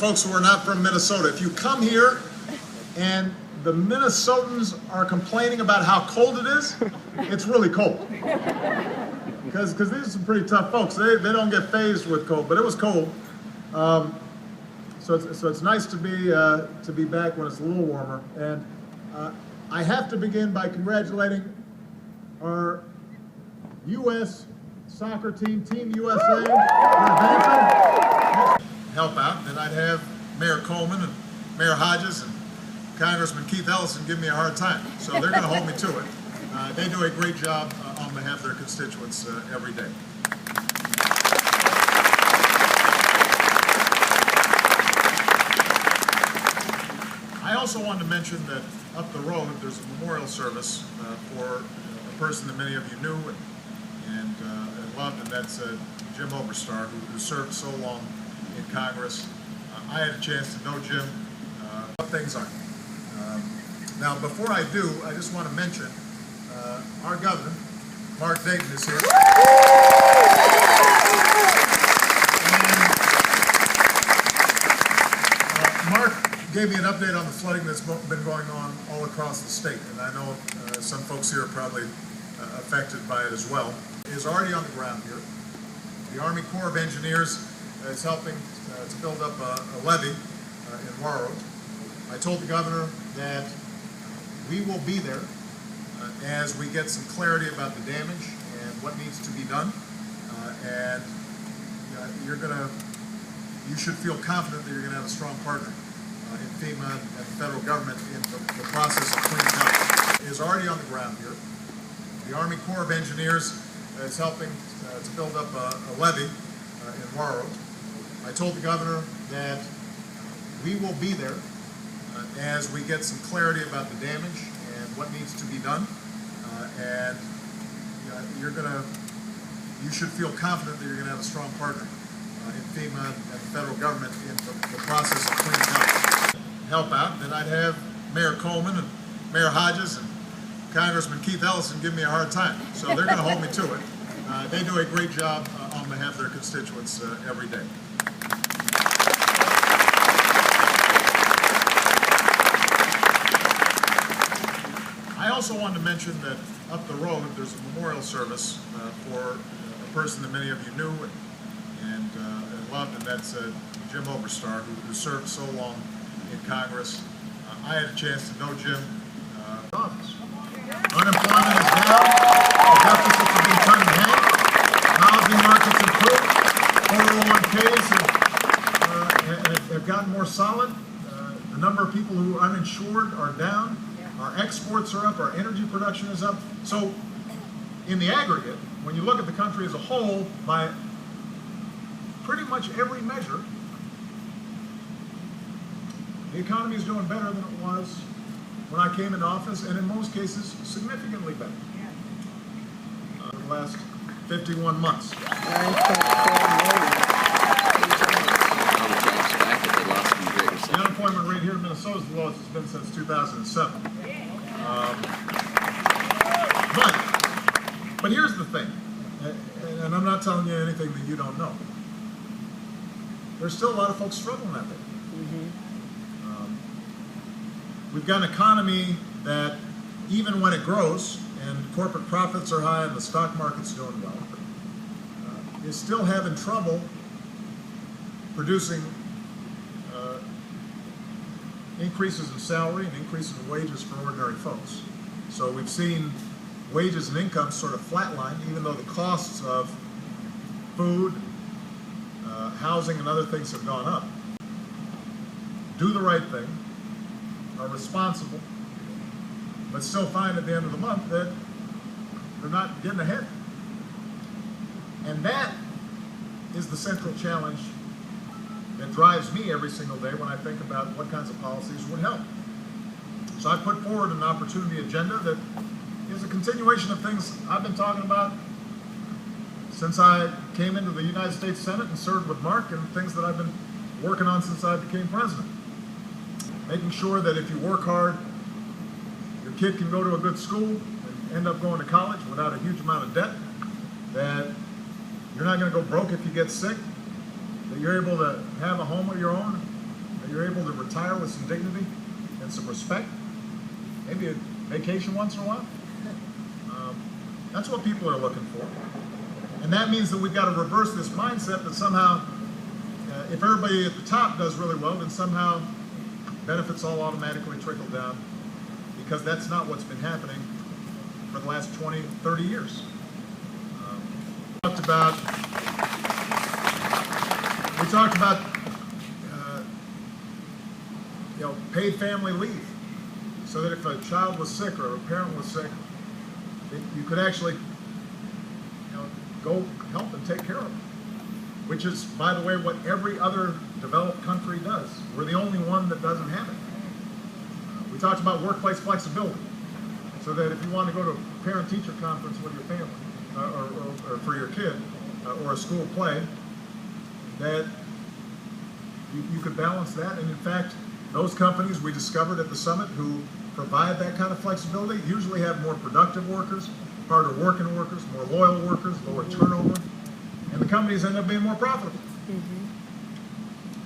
folks who are not from Minnesota. If you come here and the Minnesotans are complaining about how cold it is, it's really cold. Because these are some pretty tough folks. They don't get fazed with cold, but it was cold. So it's nice to be back when it's a little warmer. And I have to begin by congratulating our U.S. soccer team, Team USA, for advancing. Help out, then I'd have Mayor Coleman and Mayor Hodges and Congressman Keith Ellison give me a hard time. So they're going to hold me to it. They do a great job on behalf of their constituents every day. I also wanted to mention that up the road there's a memorial service for a person that many of you knew and loved, and that's Jim Oberstar, who served so long in Congress. I had a chance to know Jim, what things are. Now, before I do, I just want to mention our governor, Mark Dayton, is here. And Mark gave me an update on the flooding that's been going on all across the state, and I know some folks here are probably affected by it as well. He is already on the ground here. The Army Corps of Engineers is helping to build up a levee in Warroad. I told the governor that we will be there as we get some clarity about the damage and what needs to be done. And you should feel confident that you're going to have a strong partner in FEMA and the federal government in the process of cleaning up. It is already on the ground here. The Army Corps of Engineers is helping to build up a levee in Warroad. I told the governor that we will be there as we get some clarity about the damage and what needs to be done. And you should feel confident that you're going to have a strong partner in FEMA and the federal government in the process of cleaning up. Help out, then I'd have Mayor Coleman and Mayor Hodges and Congressman Keith Ellison give me a hard time. So they're going to hold me to it. They do a great job on behalf of their constituents every day. I also wanted to mention that up the road there's a memorial service for a person that many of you knew and loved, and that's Jim Oberstar, who served so long in Congress. I had a chance to know Jim. Office. Unemployment is down, the deficits have been cut in half, housing markets improved, 401ks have gotten more solid, the number of people who are uninsured are down, our exports are up, our energy production is up. So in the aggregate, when you look at the country as a whole, by pretty much every measure, the economy is doing better than it was when I came into office, and in most cases, significantly better. The last 51 months. All the jobs back that they lost in the Great Recession. The unemployment rate here in Minnesota is the lowest it's been since 2007. But here's the thing, and I'm not telling you anything that you don't know. There's still a lot of folks struggling out there. We've got an economy that, even when it grows and corporate profits are high and the stock market's doing well, is still having trouble producing increases in salary and increases in wages for ordinary folks. So we've seen wages and income sort of flatline, even though the costs of food, housing, and other things have gone up. Do the right thing, are responsible, but still find at the end of the month that they're not getting ahead. And that is the central challenge that drives me every single day when I think about what kinds of policies would help. So I put forward an opportunity agenda that is a continuation of things I've been talking about since I came into the United States Senate and served with Mark, and things that I've been working on since I became president. Making sure that if you work hard, your kid can go to a good school and end up going to college without a huge amount of debt, that you're not going to go broke if you get sick, that you're able to have a home of your own, you're able to retire with some dignity and some respect, maybe a vacation once in a while. That's what people are looking for. And that means that we've got to reverse this mindset that somehow, if everybody at the top does really well, then somehow benefits all automatically trickle down, because that's not what's been happening for the last 20, 30 years. We talked about paid family leave, so that if a child was sick or a parent was sick, you could actually go help and take care of them, which is, by the way, what every other developed country does. We're the only one that doesn't have it. We talked about workplace flexibility, so that if you want to go to a parent-teacher conference with your family, or for your kid, or a school play, that you could balance that. And in fact, those companies we discovered at the summit who provide that kind of flexibility usually have more productive workers, harder working workers, more loyal workers, lower turnover, and the companies end up being more profitable.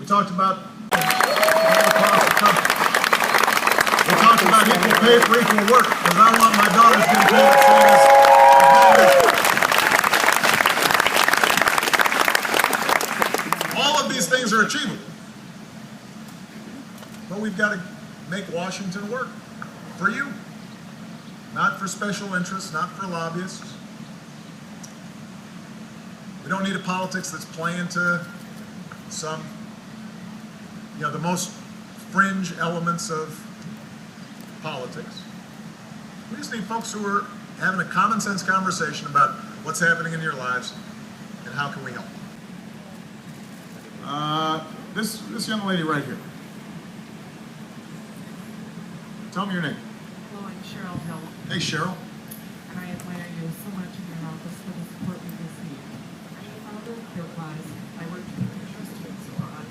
We talked about we talked about equal pay for equal work, because I want my daughters getting paid the same as all of these things are achievable. But we've got to make Washington work for you, not for special interests, not for lobbyists. We don't need a politics that's playing to some, the most fringe elements of politics. We just need folks who are having a common sense conversation about what's happening in your lives and how can we help. This young lady right here. Tell me your name. Hello, I'm Cheryl Hill. Hey, Cheryl. And I admire you so much in your office for the support you receive. I'm the founder of CarePlus. I work with teachers, students, so on.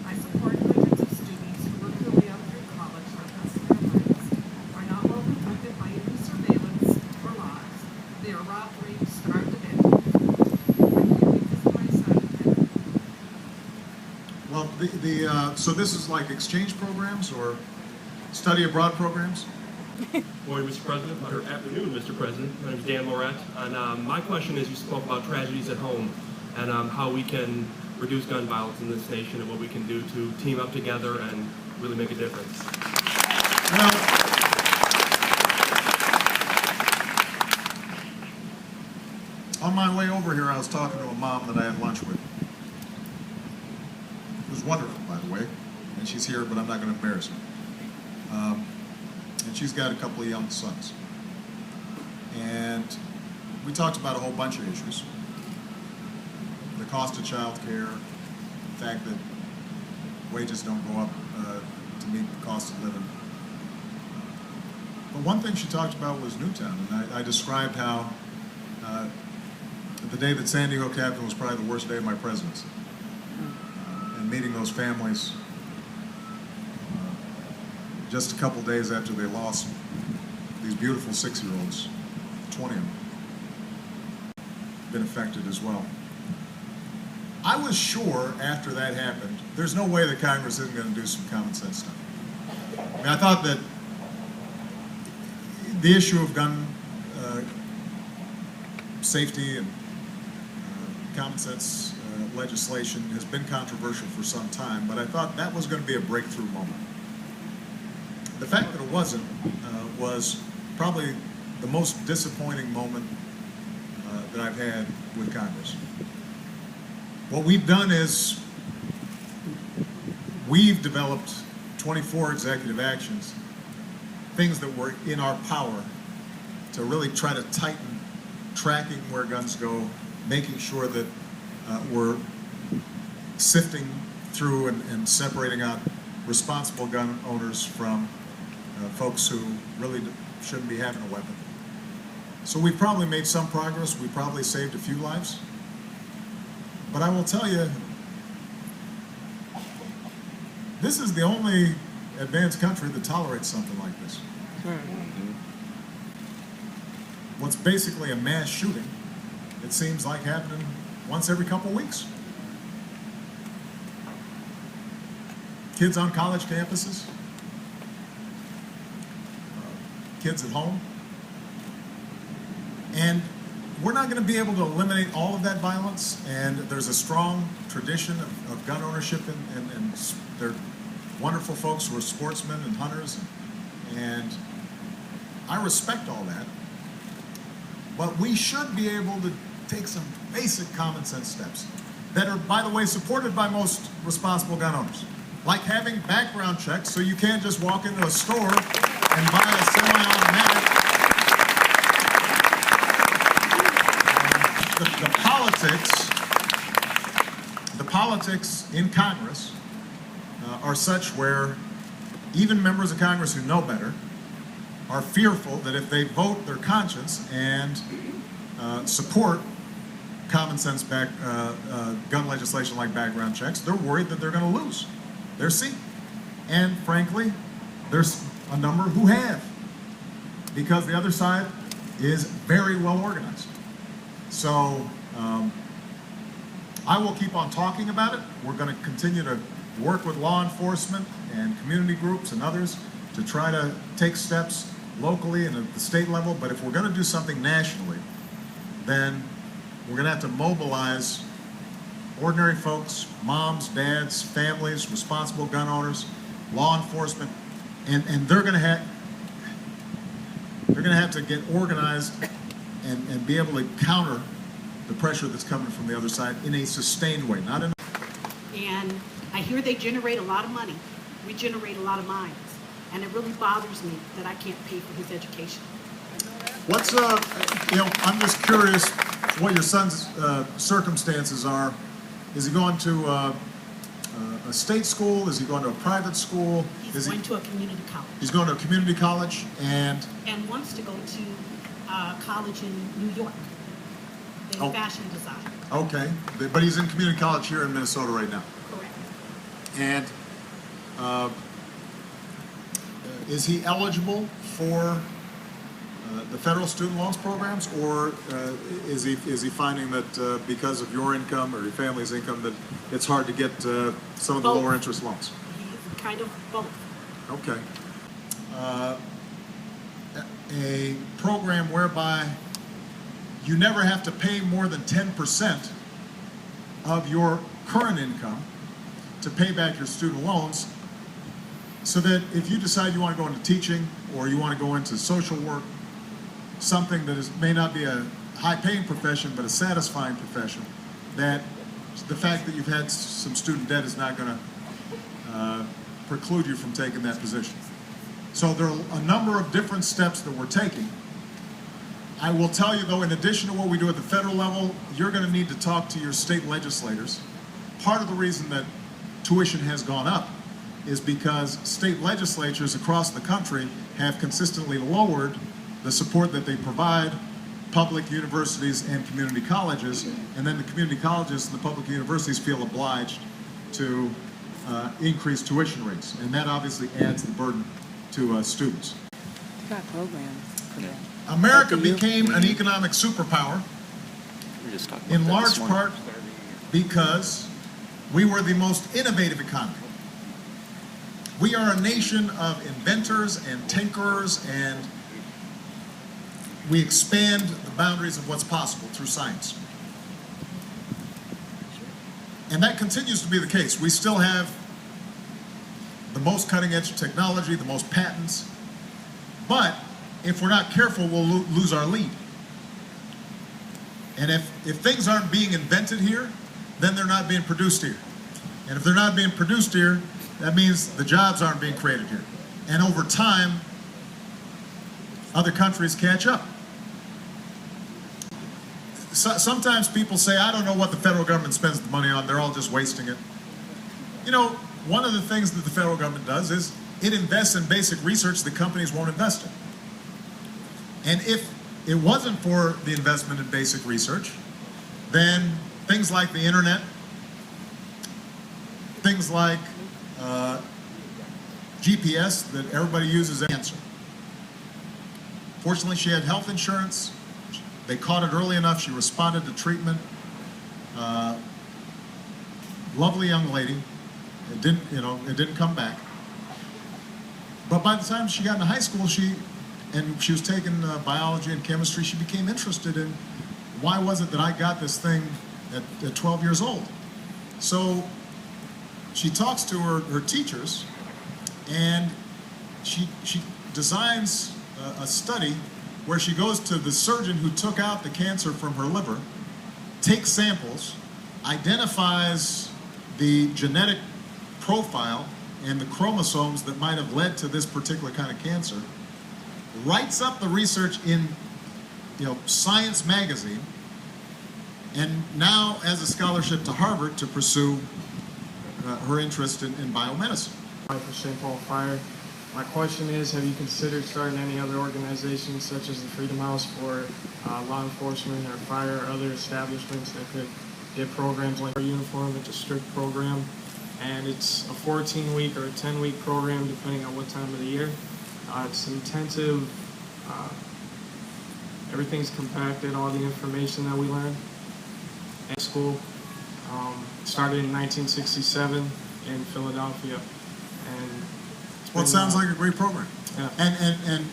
I support hundreds of students who work their way up through college for the rest of their lives, are not well protected by any surveillance or laws. They are robbed, raped, starved to death. This is my son. Well, so this is like exchange programs or study abroad programs? Morning, Mr. President, or afternoon, Mr. President. My name is Dan Moret, and my question is, you spoke about tragedies at home and how we can reduce gun violence in this nation and what we can do to team up together and really make a difference. Well, on my way over here, I was talking to a mom that I had lunch with. It was wonderful, by the way, and she's here, but I'm not going to embarrass her. And she's got a couple of young sons. And we talked about a whole bunch of issues. The cost of child care, the fact that wages don't go up to meet the cost of living. But one thing she talked about was Newtown, and I described how the day that Sandy Hook happened was probably the worst day of my presidency. And meeting those families just a couple days after they lost these beautiful 6-year-olds, 20 of them, been affected as well. I was sure after that happened, there's no way that Congress isn't going to do some common sense stuff. I mean, I thought that the issue of gun safety and common sense legislation has been controversial for some time, but I thought that was going to be a breakthrough moment. The fact that it wasn't was probably the most disappointing moment that I've had with Congress. What we've done is we've developed 24 executive actions, things that were in our power to really try to tighten tracking where guns go, making sure that we're sifting through and separating out responsible gun owners from folks who really shouldn't be having a weapon. So we've probably made some progress. We probably saved a few lives. But I will tell you, this is the only advanced country that tolerates something like this. What's basically a mass shooting, it seems like happening once every couple of weeks. kids on college campuses, kids at home. And we're not going to be able to eliminate all of that violence, and there's a strong tradition of gun ownership, and they're wonderful folks who are sportsmen and hunters, and I respect all that. But we should be able to take some basic common sense steps that are, by the way, supported by most responsible gun owners. Like having background checks, so you can't just walk into a store and buy a semi-automatic. The politics in Congress are such where even members of Congress who know better are fearful that if they vote their conscience and support common sense gun legislation like background checks, they're worried that they're going to lose their seat. And frankly, there's a number who have, because the other side is very well organized. So I will keep on talking about it. We're going to continue to work with law enforcement and community groups and others to try to take steps locally and at the state level. But if we're going to do something nationally, then we're going to have to mobilize ordinary folks, moms, dads, families, responsible gun owners, law enforcement, and they're going to have to get organized and be able to counter the pressure that's coming from the other side in a sustained way, not in. And I hear they generate a lot of money. We generate a lot of minds. And it really bothers me that I can't pay for his education. What's, I'm just curious what your son's circumstances are. Is he going to a state school? Is he going to a private school? He's going to a community college. He's going to a community college and wants to go to college in New York in fashion design. Okay, but he's in community college here in Minnesota right now. Correct. And is he eligible for the federal student loans programs, or is he finding that because of your income or your family's income that it's hard to get some of the lower interest loans? He's kind of both. Okay. A program whereby you never have to pay more than 10% of your current income to pay back your student loans, so that if you decide you want to go into teaching or you want to go into social work, something that may not be a high-paying profession but a satisfying profession, that the fact that you've had some student debt is not going to preclude you from taking that position. So there are a number of different steps that we're taking. I will tell you, though, in addition to what we do at the federal level, you're going to need to talk to your state legislators. Part of the reason that tuition has gone up is because state legislatures across the country have consistently lowered the support that they provide public universities and community colleges, and then the community colleges and the public universities feel obliged to increase tuition rates, and that obviously adds the burden to students. You got programs for that. America became an economic superpower in large part because we were the most innovative economy. We are a nation of inventors and tinkerers, and we expand the boundaries of what's possible through science. And that continues to be the case. We still have the most cutting-edge technology, the most patents, but if we're not careful, we'll lose our lead. And if things aren't being invented here, then they're not being produced here. And if they're not being produced here, that means the jobs aren't being created here. And over time, other countries catch up. Sometimes people say, I don't know what the federal government spends the money on, they're all just wasting it. You know, one of the things that the federal government does is it invests in basic research that companies won't invest in. And if it wasn't for the investment in basic research, then things like the internet, things like GPS that everybody uses as an answer. Fortunately, she had health insurance. They caught it early enough. She responded to treatment. Lovely young lady. It didn't, it didn't come back. But by the time she got into high school, she was taking biology and chemistry, she became interested in why was it that I got this thing at 12 years old. So she talks to her teachers, and she designs a study where she goes to the surgeon who took out the cancer from her liver, takes samples, identifies the genetic profile and the chromosomes that might have led to this particular kind of cancer, writes up the research in Science magazine, and now has a scholarship to Harvard to pursue her interest in biomedicine. For St. Paul Fire. My question is, have you considered starting any other organizations such as the Freedom House for law enforcement or fire or other establishments that could get programs like our uniform? It's a strict program, and it's a 14-week or a 10-week program depending on what time of the year. It's intensive. Everything's compacted, all the information that we learn at school. Started in 1967 in Philadelphia. And Well, it sounds like a great program. Yeah. And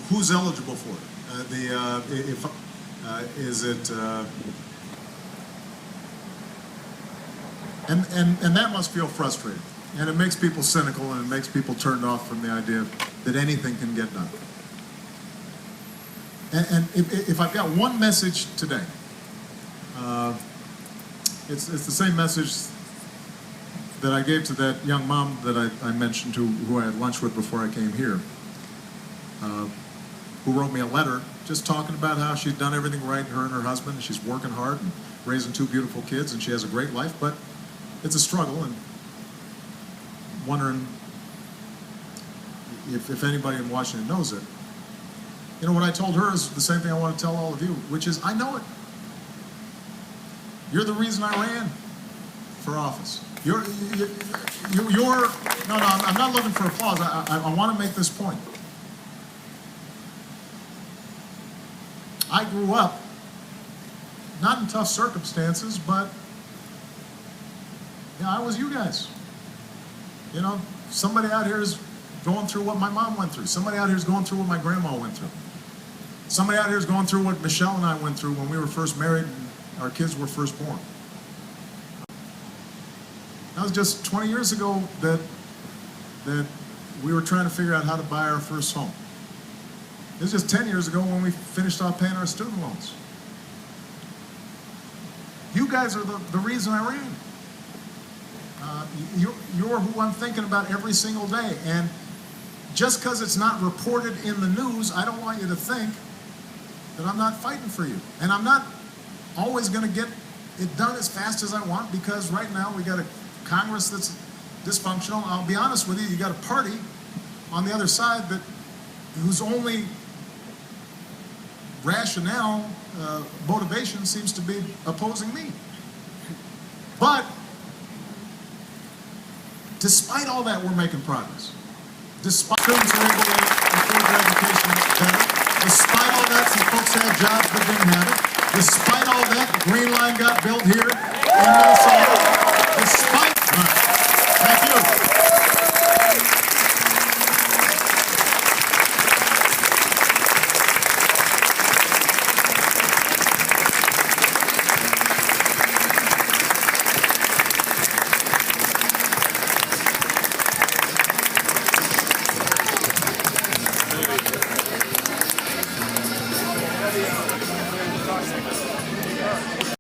who's eligible for it? Is it? And that must feel frustrating, and it makes people cynical, and it makes people turned off from the idea that anything can get done. And if I've got one message today, it's the same message that I gave to that young mom that I mentioned, who I had lunch with before I came here, who wrote me a letter just talking about how she'd done everything right, her and her husband, and she's working hard and raising two beautiful kids, and she has a great life, but it's a struggle, and wondering if anybody in Washington knows it. What I told her is the same thing I want to tell all of you, which is, I know it. You're the reason I ran for office. No, I'm not looking for applause. I want to make this point. I grew up not in tough circumstances, but I was you guys. Somebody out here is going through what my mom went through. Somebody out here is going through what my grandma went through. Somebody out here is going through what Michelle and I went through when we were first married and our kids were first born. That was just 20 years ago that we were trying to figure out how to buy our first home. It was just 10 years ago when we finished off paying our student loans. You guys are the reason I ran. You're who I'm thinking about every single day. And just because it's not reported in the news, I don't want you to think that I'm not fighting for you. And I'm not always going to get it done as fast as I want, because right now we got a Congress that's dysfunctional. I'll be honest with you, you got a party on the other side whose only rationale, motivation seems to be opposing me. But despite all that, we're making progress. Despite students are able to afford their education better, despite all that, some folks had jobs but didn't have it. Despite all that, the Green Line got built here in Minnesota.